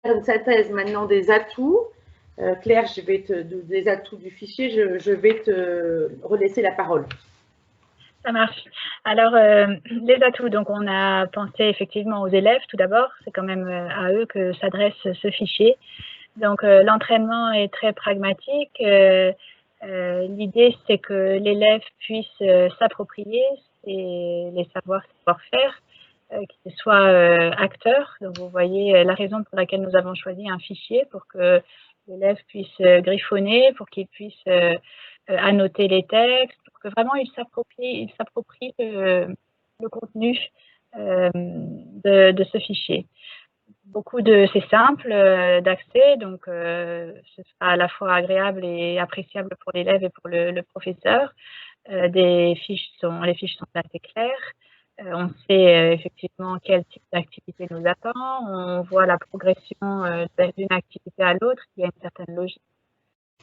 une synthèse maintenant des atouts. Claire, des atouts du fichier, je vais te relaisser la parole. Ça marche. Alors, les atouts, donc on a pensé effectivement aux élèves tout d'abord, c'est quand même à eux que s'adresse ce fichier. Donc, l'entraînement est très pragmatique. L'idée, c'est que l'élève puisse s'approprier les savoir-faire, qu'il soit acteur. Donc, vous voyez la raison pour laquelle nous avons choisi un fichier, pour que l'élève puisse griffonner, pour qu'il puisse annoter les textes, pour que vraiment il s'approprie le contenu de ce fichier. C'est simple d'accès, donc ce sera à la fois agréable et appréciable pour l'élève et pour le professeur. Les fiches sont assez claires. On sait effectivement quel type d'activité nous attend. On voit la progression d'une activité à l'autre, il y a une certaine logique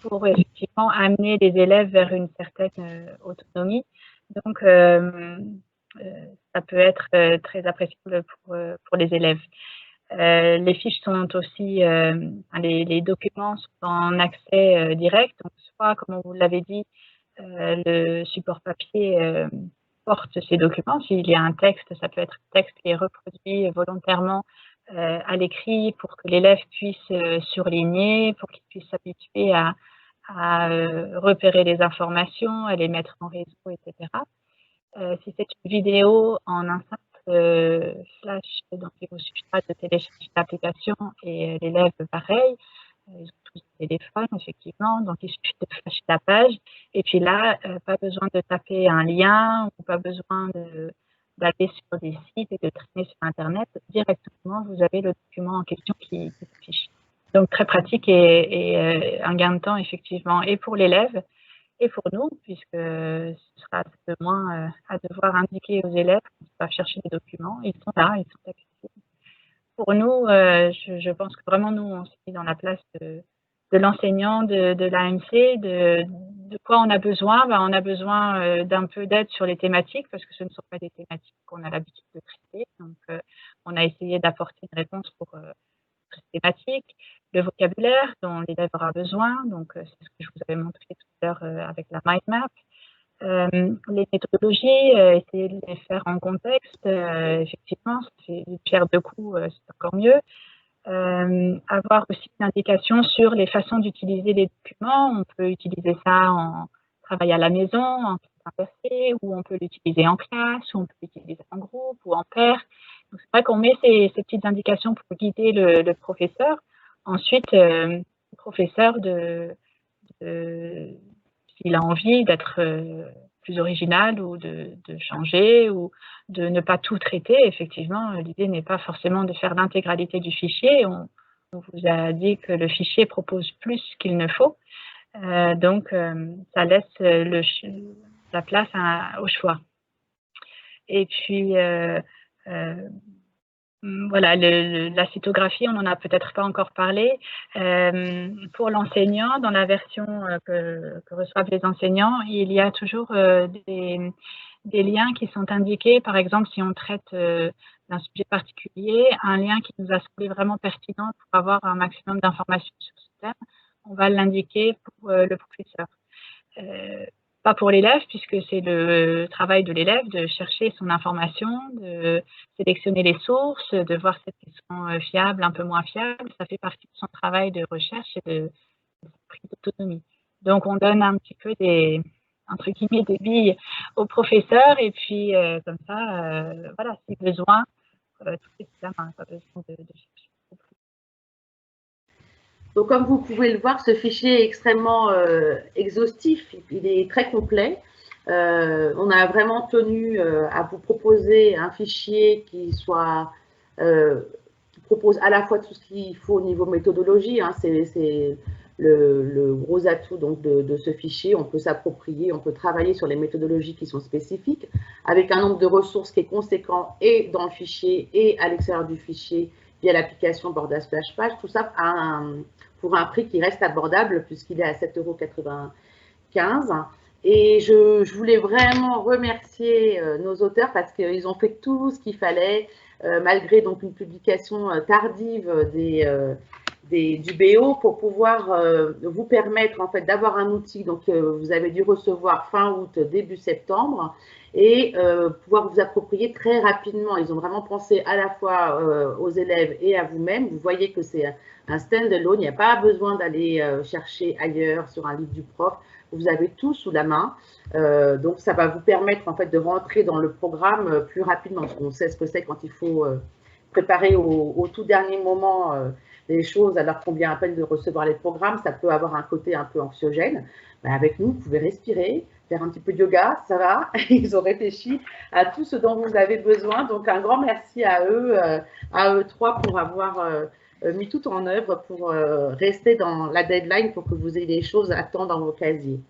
pour effectivement amener les élèves vers une certaine autonomie. Donc, ça peut être très appréciable pour les élèves. Les fiches sont aussi, les documents sont en accès direct, donc soit, comme vous l'avez dit, le support papier porte ces documents. S'il y a un texte, ça peut être un texte qui est reproduit volontairement à l'écrit pour que l'élève puisse surligner, pour qu'il puisse s'habituer à repérer les informations, à les mettre en réseau, etc. Si c'est une vidéo en un simple flash, donc il vous suffira de télécharger l'application et l'élève pareil. Ils ont tous des téléphones, effectivement, donc il suffit de flasher la page. Et puis là, pas besoin de taper un lien ou pas besoin d'aller sur des sites et de traîner sur Internet. Directement, vous avez le document en question qui s'affiche. Donc très pratique et un gain de temps, effectivement, et pour l'élève et pour nous, puisque ce sera de moins à devoir indiquer aux élèves qu'on va chercher des documents. Ils sont là, ils sont accessibles. Pour nous, je pense que vraiment, nous, on s'est mis dans la place de l'enseignant, de l'AMC, de quoi on a besoin. On a besoin d'un peu d'aide sur les thématiques, parce que ce ne sont pas des thématiques qu'on a l'habitude de traiter. Donc, on a essayé d'apporter une réponse pour ces thématiques. Le vocabulaire dont l'élève aura besoin, donc c'est ce que je vous avais montré tout à l'heure avec la mind map. Les méthodologies, essayer de les faire en contexte, effectivement, c'est une pierre deux coups, c'est encore mieux. Avoir aussi une indication sur les façons d'utiliser les documents. On peut utiliser ça en travail à la maison, en inversé, ou on peut l'utiliser en classe, ou on peut l'utiliser en groupe ou en paire. Donc c'est vrai qu'on met ces petites indications pour guider le professeur. Ensuite, le professeur s'il a envie d'être plus original ou de changer ou de ne pas tout traiter, effectivement, l'idée n'est pas forcément de faire l'intégralité du fichier. On vous a dit que le fichier propose plus qu'il ne faut. Donc, ça laisse la place au choix. Et puis, voilà, la cytographie, on n'en a peut-être pas encore parlé. Pour l'enseignant, dans la version que reçoivent les enseignants, il y a toujours des liens qui sont indiqués. Par exemple, si on traite d'un sujet particulier, un lien qui nous a semblé vraiment pertinent pour avoir un maximum d'informations sur ce thème, on va l'indiquer pour le professeur. Pas pour l'élève, puisque c'est le travail de l'élève de chercher son information, de sélectionner les sources, de voir si elles sont fiables, un peu moins fiables. Ça fait partie de son travail de recherche et de prise d'autonomie. Donc, on donne un petit peu entre guillemets, des billes au professeur et puis comme ça, voilà, si besoin, tout est sous la main, pas besoin de chercher. Donc, comme vous pouvez le voir, ce fichier est extrêmement exhaustif, il est très complet. On a vraiment tenu à vous proposer un fichier qui propose à la fois tout ce qu'il faut au niveau méthodologie, hein, c'est le gros atout donc, de ce fichier. On peut s'approprier, on peut travailler sur les méthodologies qui sont spécifiques, avec un nombre de ressources qui est conséquent et dans le fichier et à l'extérieur du fichier via l'application Bordas Flashpage. Tout ça pour un prix qui reste abordable puisqu'il est à 7,95 €. Et je voulais vraiment remercier nos auteurs parce qu'ils ont fait tout ce qu'il fallait malgré donc une publication tardive du BO, pour pouvoir vous permettre en fait d'avoir un outil donc vous avez dû recevoir fin août, début septembre, et pouvoir vous approprier très rapidement. Ils ont vraiment pensé à la fois aux élèves et à vous-même. Vous voyez que c'est un stand-alone, il n'y a pas besoin d'aller chercher ailleurs sur un livre du prof. Vous avez tout sous la main. Donc ça va vous permettre en fait de rentrer dans le programme plus rapidement, parce qu'on sait ce que c'est quand il faut préparer au tout dernier moment les choses, alors qu'on vient à peine de recevoir les programmes. Ça peut avoir un côté un peu anxiogène. Ben, avec nous, vous pouvez respirer, faire un petit peu de yoga, ça va. Ils ont réfléchi à tout ce dont vous avez besoin. Donc un grand merci à eux trois, pour avoir mis tout en œuvre pour rester dans la deadline, pour que vous ayez des choses à temps dans vos casiers.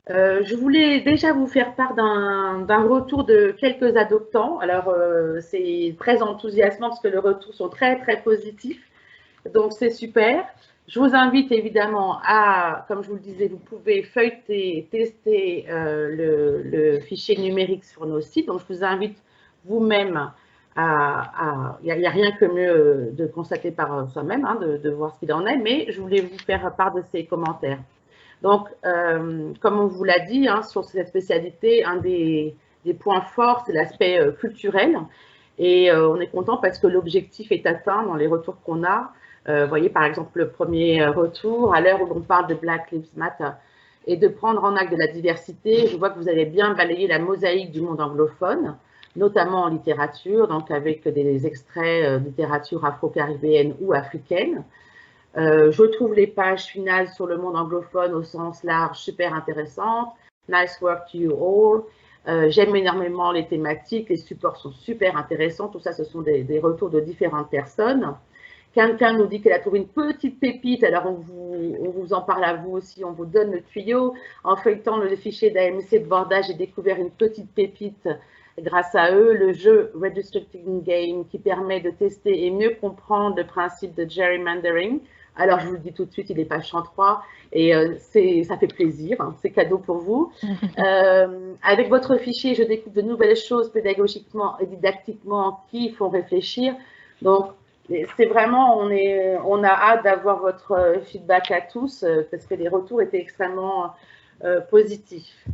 Je voulais déjà vous faire part d'un retour de quelques adoptants. Alors, c'est très enthousiasmant parce que les retours sont très, très positifs. Donc, c'est super. Je vous invite évidemment à, comme je vous le disais, vous pouvez feuilleter et tester le fichier numérique sur nos sites. Donc, je vous invite vous-même il n'y a rien que mieux de constater par soi-même, hein, de voir ce qu'il en est, mais je voulais vous faire part de ces commentaires. Donc, comme on vous l'a dit, hein, sur cette spécialité, un des points forts, c'est l'aspect culturel. Et on est content parce que l'objectif est atteint dans les retours qu'on a. Vous voyez, par exemple, le premier retour, à l'heure où l'on parle de Black Lives Matter et de prendre en acte de la diversité, je vois que vous avez bien balayé la mosaïque du monde anglophone, notamment en littérature, donc avec des extraits de littérature afro-caribéenne ou africaine. Je trouve les pages finales sur le monde anglophone au sens large super intéressantes. Nice work to you all. J'aime énormément les thématiques, les supports sont super intéressants. Tout ça, ce sont des retours de différentes personnes. Quelqu'un nous dit qu'elle a trouvé une petite pépite, alors on vous en parle à vous aussi, on vous donne le tuyau. En feuilletant le fichier d'AMC de Borda, j'ai découvert une petite pépite grâce à eux, le jeu Redistricting Game, qui permet de tester et mieux comprendre le principe de gerrymandering. Alors, je vous le dis tout de suite, il est page 103 et ça fait plaisir, hein, c'est cadeau pour vous. Avec votre fichier, je découvre de nouvelles choses pédagogiquement et didactiquement qui font réfléchir. Donc, c'est vraiment, on a hâte d'avoir votre feedback à tous parce que les retours étaient extrêmement positifs.